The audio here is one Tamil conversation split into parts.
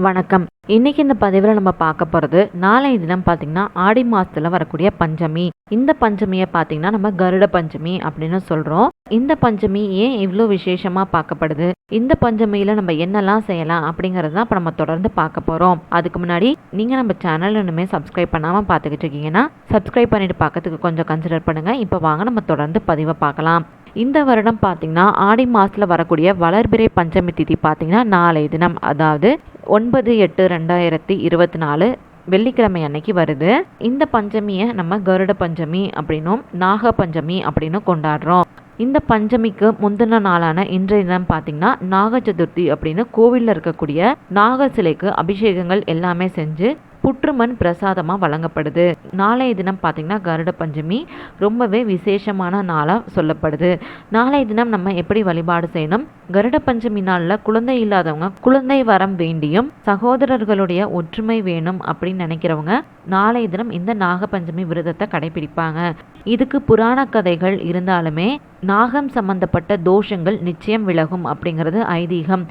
வணக்கம். இன்னைக்கு இந்த பதிவில் நம்ம பார்க்க போகிறது நாளைய தினம் பார்த்திங்கன்னா ஆடி மாதத்தில் வரக்கூடிய பஞ்சமி. இந்த பஞ்சமியை பார்த்திங்கன்னா நம்ம கருட பஞ்சமி அப்படின்னு சொல்கிறோம். இந்த பஞ்சமி ஏன் இவ்வளோ விசேஷமாக பார்க்கப்படுது, இந்த பஞ்சமியில் நம்ம என்னெல்லாம் செய்யலாம் அப்படிங்கிறது தான் இப்போ நம்ம தொடர்ந்து பார்க்க போகிறோம். அதுக்கு முன்னாடி நீங்கள் நம்ம சேனல் இன்னுமே சப்ஸ்கிரைப் பண்ணாமல் பார்த்துக்கிட்டு இருக்கீங்கன்னா சப்ஸ்கிரைப் பண்ணிட்டு பார்க்கறதுக்கு கொஞ்சம் கன்சிடர் பண்ணுங்கள். இப்போ வாங்க நம்ம தொடர்ந்து பதிவை பார்க்கலாம். இந்த வருடம் பார்த்திங்கன்னா ஆடி மாதத்தில் வரக்கூடிய வளர்பிறை பஞ்சமி திதி பார்த்திங்கன்னா நாளைய தினம், அதாவது 9/8/2024 வெள்ளிக்கிழமை அன்னைக்கு வருது. இந்த பஞ்சமியை நம்ம கருட பஞ்சமி அப்படின்னும் நாக பஞ்சமி அப்படின்னு கொண்டாடுறோம். இந்த பஞ்சமிக்கு முந்தின நாளான இன்றைய தினம் பார்த்திங்கன்னா நாக சதுர்த்தி அப்படின்னு கோவிலில் இருக்கக்கூடிய நாக சிலைக்கு அபிஷேகங்கள் எல்லாமே செஞ்சு புற்றுமண் பிரசாதமாக வழங்கப்படுது. நாளைய தினம் பார்த்திங்கன்னா கருட பஞ்சமி ரொம்பவே விசேஷமான நாளாக சொல்லப்படுது. நாளைய தினம் நம்ம எப்படி வழிபாடு செய்யணும், கருட பஞ்சமி நாளில் குழந்தை இல்லாதவங்க குழந்தை வரம் வேண்டியும் சகோதரர்களுடைய ஒற்றுமை வேணும் அப்படின்னு நினைக்கிறவங்க நாளைய தினம் இந்த நாக பஞ்சமி விரதத்தை கடைபிடிப்பாங்க. இதுக்கு புராண கதைகள் இருந்தாலுமே நாகம் சம்பந்தப்பட்ட தோஷங்கள் நிச்சயம் விலகும் அப்படிங்கிறது ஐதீகம்.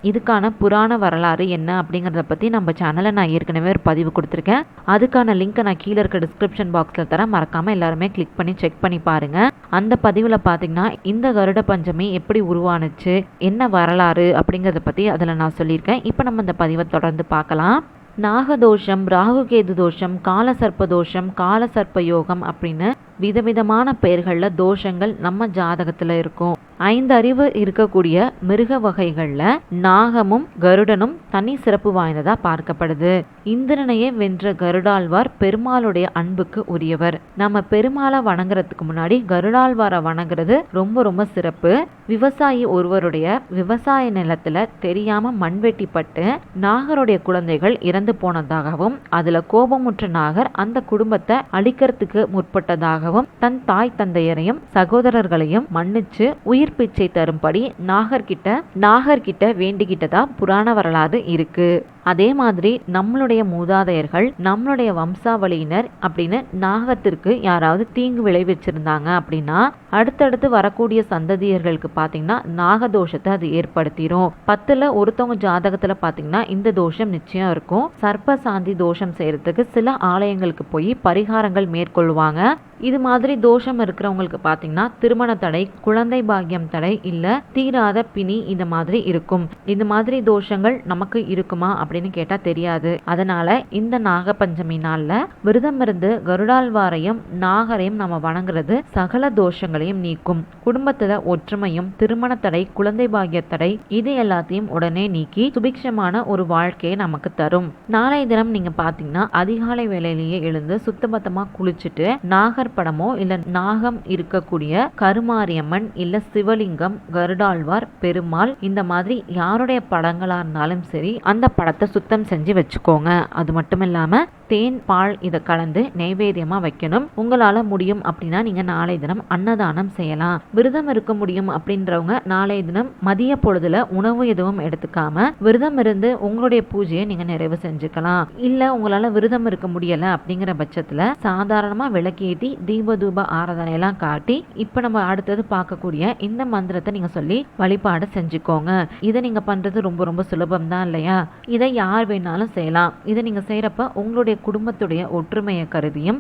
இதுக்கான புராண வரலாறு என்ன அப்படிங்கிறத பற்றி நம்ம சேனலில் நான் ஏற்கனவே ஒரு பதிவு கொடுத்துருக்கேன். அதுக்கான லிங்க்கை நான் கீழே இருக்க டிஸ்கிரிப்ஷன் பாக்ஸில் தரேன். மறக்காமல் எல்லாருமே கிளிக் பண்ணி செக் பண்ணி பாருங்கள். அந்த பதிவில் பார்த்தீங்கன்னா இந்த கருட பஞ்சமி எப்படி உருவானுச்சு, என்ன வரலாறு அப்படிங்கிறத பற்றி அதில் நான் சொல்லியிருக்கேன். இப்போ நம்ம இந்த பதிவை தொடர்ந்து பார்க்கலாம். நாகதோஷம், ராகுகேது தோஷம், காலசர்ப்ப தோஷம், காலசர்ப்ப யோகம் அப்படின்னு விதவிதமான பெயர்களில் தோஷங்கள் நம்ம ஜாதகத்தில் இருக்கும். 5 அறிவு இருக்கக்கூடிய மிருக வகைகளில் நாகமும் கருடனும் தனி சிறப்பு வாய்ந்ததா பார்க்கப்படுது. இந்திரனையே வென்ற கருடாழ்வார் பெருமாளுடைய அன்புக்கு உரியவர். நம்ம பெருமாளை வணங்குறதுக்கு முன்னாடி கருடாழ்வாரை வணங்குறது ரொம்ப ரொம்ப சிறப்பு. விவசாயி ஒருவருடைய விவசாய நிலத்துல தெரியாம மண்வெட்டிப்பட்டு நாகருடைய குழந்தைகள் இறந்து போனதாகவும் அதுல கோபமுற்ற நாகர் அந்த குடும்பத்தை அழிக்கிறதுக்கு முற்பட்டதாகவும் தன் தாய் தந்தையரையும் சகோதரர்களையும் மன்னிச்சு உயிர் பிச்சை தரும்படி நாகர்கிட்ட வேண்டிக்கிட்டதா புராண வரலாறு இருக்கு. அதே மாதிரி நம்மளுடைய மூதாதையர்கள், நம்மளுடைய வம்சாவளியினர் அப்படின்னு நாகத்திற்கு யாராவது தீங்கு விளைவிச்சிருந்தாங்க அப்படின்னா அடுத்தடுத்து வரக்கூடிய சந்ததியர்களுக்கு பார்த்தீங்கன்னா நாகதோஷத்தை அது ஏற்படுத்திடும். 10ல் ஒருத்தவங்க ஜாதகத்துல பார்த்தீங்கன்னா இந்த தோஷம் நிச்சயம் இருக்கும். சர்ப்ப சாந்தி தோஷம் செய்யறதுக்கு சில ஆலயங்களுக்கு போய் பரிகாரங்கள் மேற்கொள்வாங்க. இது மாதிரி தோஷம் இருக்கிறவங்களுக்கு பார்த்தீங்கன்னா திருமண தடை, குழந்தை பாக்கியம் தடை, இல்ல தீராத பிணி இந்த மாதிரி இருக்கும். இந்த மாதிரி தோஷங்கள் நமக்கு இருக்குமா அப்படின்னு கேட்டா தெரியாது. அதனால இந்த நாக பஞ்சமி நாள்ல விரதம் இருந்து கருடாழ்வாரையும் நாகரையும் நம்ம வணங்குறது சகல தோஷங்களையும் நீக்கும். குடும்பத்துல ஒற்றுமையும், திருமண தடை, குழந்தை பாக்கிய தடை இது எல்லாத்தையும் உடனே நீக்கி சுபிக்ஷமான ஒரு வாழ்க்கையை நமக்கு தரும். நாளைய தினம் நீங்க பாத்தீங்கன்னா அதிகாலை வேளையிலேயே எழுந்து சுத்தபத்தமா குளிச்சுட்டு நாகர் படமோ இல்ல நாகம் இருக்கக்கூடிய கருமாரியம்மன் இல்ல சிவலிங்கம், கருடாழ்வார், பெருமாள் இந்த மாதிரி யாருடைய படங்களா இருந்தாலும் சரி அந்த படத்தை சுத்தம் செஞ்சு வச்சுக்கோங்க. அது மட்டும் இல்லாம தேன், பால் இதை கலந்து நைவேத்தியமா வைக்கணும். உங்களால முடியும் அப்படின்னா நீங்க நாளை தினம் அன்னதானம் செய்யலாம். விரதம் இருக்க முடியும் அப்படின்றவங்க நாளைய தினம் மதிய பொழுதுல உணவு எதுவும் எடுத்துக்காம விரதம் இருந்து உங்களுடைய பூஜையை நீங்க நிறைவு செஞ்சுக்கலாம். இல்ல உங்களால விரதம் இருக்க முடியல அப்படிங்கிற பட்சத்துல சாதாரணமா விளக்கேத்தி தீப தூப ஆராதனை எல்லாம் காட்டி இப்ப நம்ம அடுத்தது பார்க்கக்கூடிய இந்த மந்திரத்தை நீங்க சொல்லி வழிபாடு செஞ்சுக்கோங்க. இதை நீங்க பண்றது ரொம்ப ரொம்ப சுலபம் தான் இல்லையா? இதை யார் வேணாலும் செய்யலாம். இதை நீங்க செய்யறப்ப உங்களுடைய குடும்பத்துடைய ஒற்றுமையை கருதியும்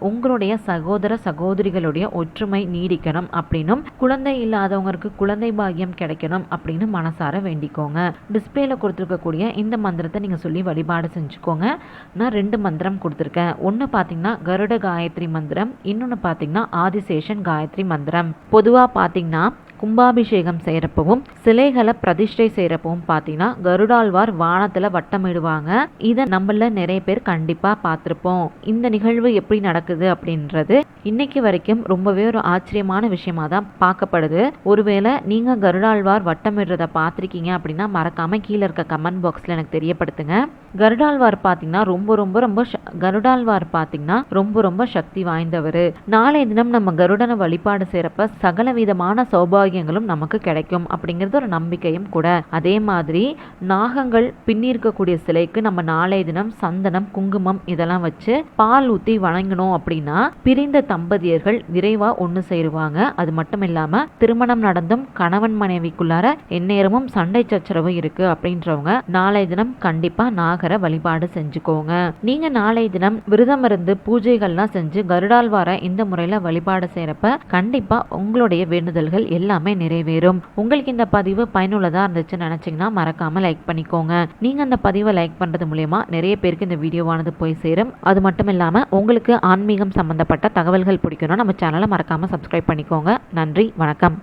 உங்களுடைய சகோதர சகோதரிகளுடைய ஒற்றுமை நீடிக்கணும் அப்படின்னும் குழந்தை இல்லாதவங்களுக்கு குழந்தை பாக்கியம் கிடைக்கணும் அப்படின்னு மனசார வேண்டிக்கோங்க. டிஸ்பிளேல கொடுத்துருக்கக்கூடிய இந்த மந்திரத்தை நீங்க சொல்லி வழிபாடு செஞ்சுக்கோங்க. நான் 2 மந்திரம் கொடுத்துருக்கேன். ஒன்று பார்த்தீங்கன்னா கருட காயத்ரி மந்திரம், இன்னொன்று பார்த்தீங்கன்னா ஆதிசேஷன் காயத்ரி மந்திரம். பொதுவாக பார்த்தீங்கன்னா கும்பாபிஷேகம் செய்யறப்பவும் சிலைகளை பிரதிஷ்டை செய்யறப்பவும் பார்த்தீங்கன்னா கருடாழ்வார் வானத்துல வட்டமிடுவாங்க. இதை நம்மள நிறைய பேர் கண்டிப்பா பார்த்திருப்போம். இந்த நிகழ்வு எப்படி நடக்குது அப்படின்றது இன்னைக்கு வரைக்கும் ரொம்பவே ஒரு ஆச்சரியமான விஷயமா தான் பார்க்கப்படுது. ஒருவேளை நீங்க கருடாழ்வார் வட்டமிடுறத பார்த்திருக்கீங்க அப்படின்னா மறக்காம கீழே இருக்க கமெண்ட் பாக்ஸ்ல எனக்கு தெரியப்படுத்துங்க. கருடாழ்வார் பார்த்தீங்கன்னா ரொம்ப ரொம்ப சக்தி வாய்ந்தவர். நாளைய தினம் நம்ம கருடனை வழிபாடு செய்யறப்ப சகல விதமான சௌபாகிய சௌபாகியங்களும் நமக்கு கிடைக்கும் அப்படிங்கிறது ஒரு நம்பிக்கையும் கூட. அதே மாதிரி நாகங்கள் பின்னி இருக்கக்கூடிய சிலைக்கு நம்ம நாளைய தினம் சந்தனம், குங்குமம் இதெல்லாம் வச்சு பால் ஊத்தி வணங்கணும் அப்படின்னா பிரிந்த தம்பதியர்கள் விரைவா ஒண்ணு சேருவாங்க. அது மட்டும் இல்லாம திருமணம் நடந்தும் கணவன் மனைவிக்குள்ளார எந்நேரமும் சண்டை சச்சரவு இருக்கு அப்படின்றவங்க நாளைய தினம் கண்டிப்பா நாகரை வழிபாடு செஞ்சுக்கோங்க. நீங்க நாளைய தினம் விரதம் இருந்து பூஜைகள்லாம் செஞ்சு கருடாழ்வார இந்த முறையில வழிபாடு செய்யறப்ப கண்டிப்பா உங்களுடைய வேண்டுதல்கள் எல்லாமே நிறைவேறும். உங்களுக்கு இந்த பதிவு பயனுள்ளதா இருந்துச்சுன்னு நினைச்சீங்கன்னா மறக்காம லைக் பண்ணிக்கோங்க. நீங்க அந்த பதிவை லைக் பண்றது மூலமா நிறைய பேருக்கு இந்த வீடியோவானது போய் சேரும். அது மட்டும் இல்லாம உங்களுக்கு ஆன்மீகம் சம்பந்தப்பட்ட தகவல்கள் பிடிக்கணும் நம்ம சேனலை மறக்காம சப்ஸ்கிரைப் பண்ணிக்கோங்க. நன்றி, வணக்கம்.